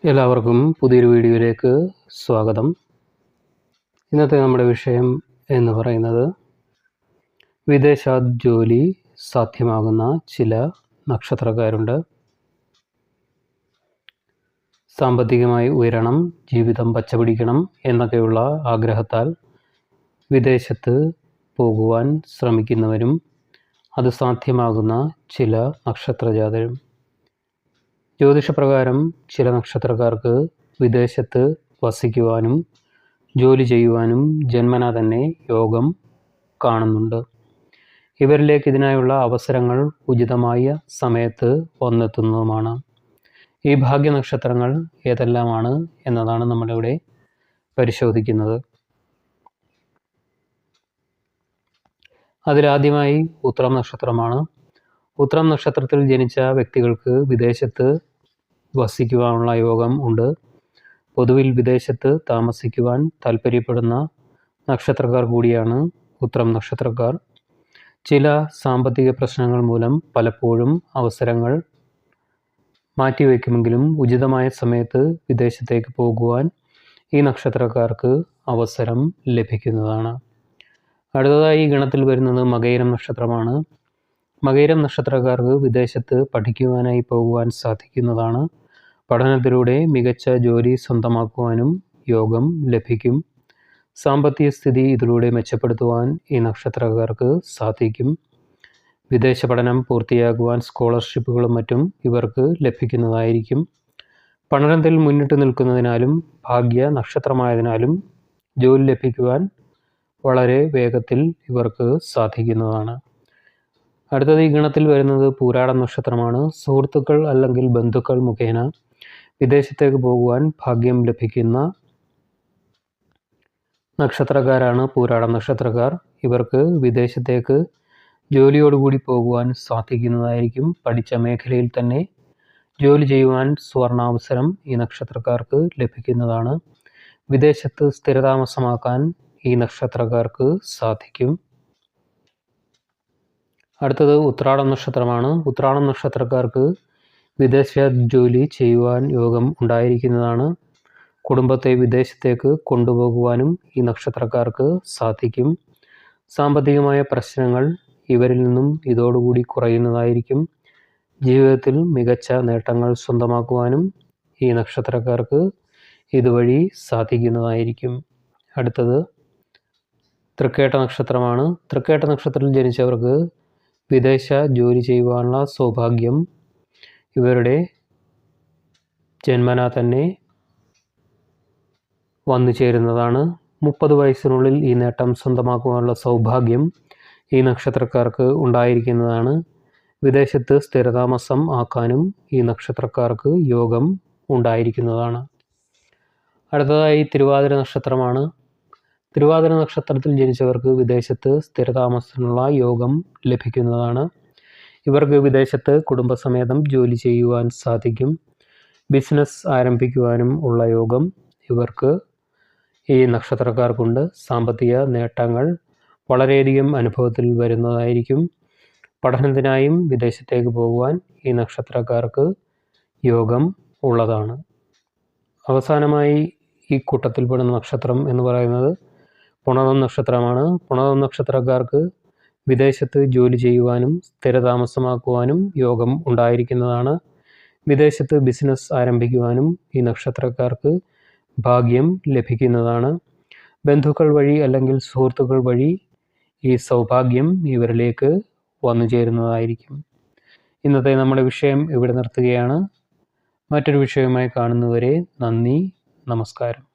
എല്ലാവർക്കും പുതിയൊരു വീഡിയോയിലേക്ക് സ്വാഗതം. ഇന്നത്തെ നമ്മുടെ വിഷയം എന്ന് പറയുന്നത് വിദേശ ജോലി സാധ്യമാകുന്ന ചില നക്ഷത്രക്കാരുണ്ട്. സാമ്പത്തികമായി ഉയരണം, ജീവിതം പച്ചപിടിക്കണം എന്നൊക്കെയുള്ള ആഗ്രഹത്താൽ വിദേശത്ത് പോകുവാൻ ശ്രമിക്കുന്നവരും അത് സാധ്യമാകുന്ന ചില നക്ഷത്രജാതരും. ജ്യോതിഷപ്രകാരം ചില നക്ഷത്രക്കാർക്ക് വിദേശത്ത് വസിക്കുവാനും ജോലി ചെയ്യുവാനും ജന്മനാ തന്നെ യോഗം കാണുന്നുണ്ട്. ഇവരിലേക്ക് ഇതിനായുള്ള അവസരങ്ങൾ ഉചിതമായ സമയത്ത് വന്നെത്തുന്നതുമാണ്. ഈ ഭാഗ്യ നക്ഷത്രങ്ങൾ ഏതെല്ലാമാണ് എന്നതാണ് നമ്മളിവിടെ പരിശോധിക്കുന്നത്. അതിലാദ്യമായി ഉത്രം നക്ഷത്രമാണ്. ഉത്രം നക്ഷത്രത്തിൽ ജനിച്ച വ്യക്തികൾക്ക് വിദേശത്ത് വസിക്കുവാനുള്ള യോഗം ഉണ്ട്. പൊതുവിൽ വിദേശത്ത് താമസിക്കുവാൻ താല്പര്യപ്പെടുന്ന നക്ഷത്രക്കാർ കൂടിയാണ് ഉത്രം നക്ഷത്രക്കാർ. ചില സാമ്പത്തിക പ്രശ്നങ്ങൾ മൂലം പലപ്പോഴും അവസരങ്ങൾ മാറ്റിവെക്കുമെങ്കിലും ഉചിതമായ സമയത്ത് വിദേശത്തേക്ക് പോകുവാൻ ഈ നക്ഷത്രക്കാർക്ക് അവസരം ലഭിക്കുന്നതാണ്. അടുത്തതായി ഈ ഗണത്തിൽ വരുന്നത് മകയിരം നക്ഷത്രമാണ്. മകയിരം നക്ഷത്രക്കാർക്ക് വിദേശത്ത് പഠിക്കുവാനായി പോകുവാൻ സാധിക്കുന്നതാണ്. പഠനത്തിലൂടെ മികച്ച ജോലി സ്വന്തമാക്കുവാനും യോഗം ലഭിക്കും. സാമ്പത്തിക സ്ഥിതി ഇതിലൂടെ മെച്ചപ്പെടുത്തുവാൻ ഈ നക്ഷത്രക്കാർക്ക് സാധിക്കും. വിദേശ പഠനം പൂർത്തിയാക്കുവാൻ സ്കോളർഷിപ്പുകളും മറ്റും ഇവർക്ക് ലഭിക്കുന്നതായിരിക്കും. പഠനത്തിൽ മുന്നിട്ട് നിൽക്കുന്നതിനാലും ഭാഗ്യ നക്ഷത്രമായതിനാലും ജോലി ലഭിക്കുവാൻ വളരെ വേഗത്തിൽ ഇവർക്ക് സാധിക്കുന്നതാണ്. അടുത്തത് ഈ ഗണത്തിൽ വരുന്നത് പൂരാടം നക്ഷത്രമാണ്. സുഹൃത്തുക്കൾ അല്ലെങ്കിൽ ബന്ധുക്കൾ മുഖേന വിദേശത്തേക്ക് പോകുവാൻ ഭാഗ്യം ലഭിക്കുന്ന നക്ഷത്രക്കാരാണ് പൂരാടം നക്ഷത്രക്കാർ. ഇവർക്ക് വിദേശത്തേക്ക് ജോലിയോടുകൂടി പോകുവാൻ സാധിക്കുന്നതായിരിക്കും. പഠിച്ച മേഖലയിൽ തന്നെ ജോലി ചെയ്യുവാൻ സുവർണാവസരം ഈ നക്ഷത്രക്കാർക്ക് ലഭിക്കുന്നതാണ്. വിദേശത്ത് സ്ഥിരതാമസമാക്കാൻ ഈ നക്ഷത്രക്കാർക്ക് സാധിക്കും. അടുത്തത് ഉത്രാടം നക്ഷത്രമാണ്. ഉത്രാടം നക്ഷത്രക്കാർക്ക് വിദേശ ജോലി ചെയ്യുവാൻ യോഗം ഉണ്ടായിരിക്കുന്നതാണ്. കുടുംബത്തെ വിദേശത്തേക്ക് കൊണ്ടുപോകുവാനും ഈ നക്ഷത്രക്കാർക്ക് സാധിക്കും. സാമ്പത്തികമായ പ്രശ്നങ്ങൾ ഇവരിൽ നിന്നും ഇതോടുകൂടി കുറയുന്നതായിരിക്കും. ജീവിതത്തിൽ മികച്ച നേട്ടങ്ങൾ സ്വന്തമാക്കുവാനും ഈ നക്ഷത്രക്കാർക്ക് ഇതുവഴി സാധിക്കുന്നതായിരിക്കും. അടുത്തത് തൃക്കേട്ട നക്ഷത്രമാണ്. തൃക്കേട്ട നക്ഷത്രത്തിൽ ജനിച്ചവർക്ക് വിദേശ ജോലി ചെയ്യുവാനുള്ള സൗഭാഗ്യം ഇവരുടെ ജന്മനാ തന്നെ വന്നു ചേരുന്നതാണ്. 30 വയസ്സിനുള്ളിൽ ഈ നേട്ടം സ്വന്തമാക്കുവാനുള്ള സൗഭാഗ്യം ഈ നക്ഷത്രക്കാർക്ക് ഉണ്ടായിരിക്കുന്നതാണ്. വിദേശത്ത് സ്ഥിരതാമസം ആക്കാനും ഈ നക്ഷത്രക്കാർക്ക് യോഗം ഉണ്ടായിരിക്കുന്നതാണ്. അടുത്തതായി തിരുവാതിര നക്ഷത്രമാണ്. തിരുവാതിര നക്ഷത്രത്തിൽ ജനിച്ചവർക്ക് വിദേശത്ത് സ്ഥിരതാമസത്തിനുള്ള യോഗം ലഭിക്കുന്നതാണ്. ഇവർക്ക് വിദേശത്ത് കുടുംബസമേതം ജോലി ചെയ്യുവാൻ സാധിക്കും. ബിസിനസ് ആരംഭിക്കുവാനും ഉള്ള യോഗം ഇവർക്ക് ഈ നക്ഷത്രക്കാർക്കുണ്ട്. സാമ്പത്തിക നേട്ടങ്ങൾ വളരെയധികം അനുഭവത്തിൽ വരുന്നതായിരിക്കും. പഠനത്തിനായും വിദേശത്തേക്ക് പോകുവാൻ ഈ നക്ഷത്രക്കാർക്ക് യോഗം ഉള്ളതാണ്. അവസാനമായി ഈ കൂട്ടത്തിൽപ്പെടുന്ന നക്ഷത്രം എന്ന് പറയുന്നത് പുണർദം നക്ഷത്രമാണ്. പുണർദം നക്ഷത്രക്കാർക്ക് വിദേശത്ത് ജോലി ചെയ്യുവാനും സ്ഥിരതാമസമാക്കുവാനും യോഗം ഉണ്ടായിരിക്കുന്നതാണ്. വിദേശത്ത് ബിസിനസ് ആരംഭിക്കുവാനും ഈ നക്ഷത്രക്കാർക്ക് ഭാഗ്യം ലഭിക്കുന്നതാണ്. ബന്ധുക്കൾ വഴി അല്ലെങ്കിൽ സുഹൃത്തുക്കൾ വഴി ഈ സൗഭാഗ്യം ഇവരിലേക്ക് വന്നു ചേരുന്നതായിരിക്കും. ഇന്നത്തെ നമ്മുടെ വിഷയം ഇവിടെ നിർത്തുകയാണ്. മറ്റൊരു വിഷയവുമായി കാണുന്നവരെ നന്ദി, നമസ്കാരം.